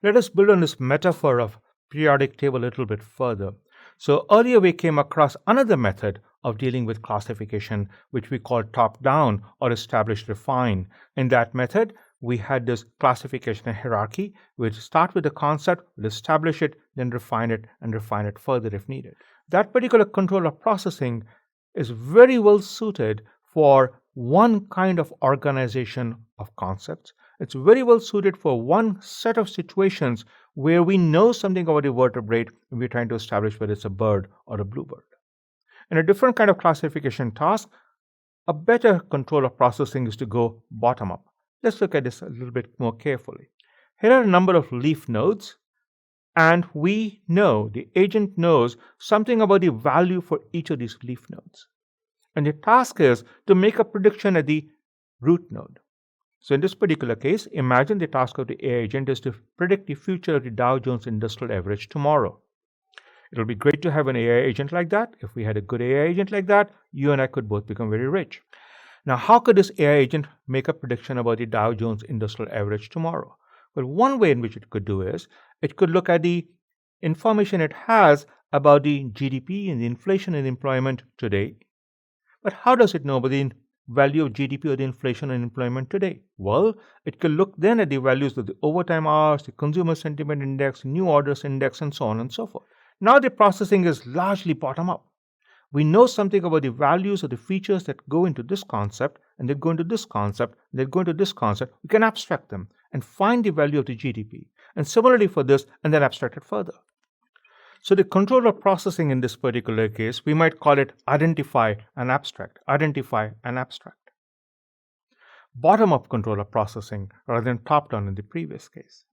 Let us build on this metaphor of periodic table a little bit further. So earlier we came across another method of dealing with classification, which we call top-down or establish refine. In that method, we had this classification hierarchy. We'd start with the concept, we'd establish it, then refine it, and refine it further if needed. That particular control of processing is very well suited for one kind of organization of concepts. It's very well suited for one set of situations where we know something about a vertebrate and we're trying to establish whether it's a bird or a bluebird. In a different kind of classification task, a better control of processing is to go bottom up. Let's look at this a little bit more carefully. Here are a number of leaf nodes, and we know, the agent knows something about the value for each of these leaf nodes. And the task is to make a prediction at the root node. So in this particular case, imagine the task of the AI agent is to predict the future of the Dow Jones Industrial Average tomorrow. It'll be great to have an AI agent like that. If we had a good AI agent like that, you and I could both become very rich. Now, how could this AI agent make a prediction about the Dow Jones Industrial Average tomorrow? Well, one way in which it could do is, it could look at the information it has about the GDP and the inflation and employment today. But how does it know about the value of GDP or the inflation and employment today? Well, it could look then at the values of the overtime hours, the consumer sentiment index, new orders index, and so on and so forth. Now the processing is largely bottom up. We know something about the values or the features that go into this concept, and they go into this concept, and they go into this concept. We can abstract them and find the value of the GDP. And similarly for this, and then abstract it further. So the control of processing in this particular case, we might call it identify and abstract, identify and abstract. Bottom-up control of processing rather than top-down in the previous case.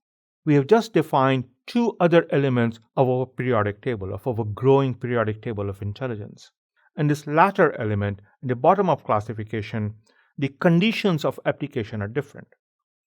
We have just defined two other elements of our periodic table, of our growing periodic table of intelligence. In this latter element, in the bottom-up classification, the conditions of application are different.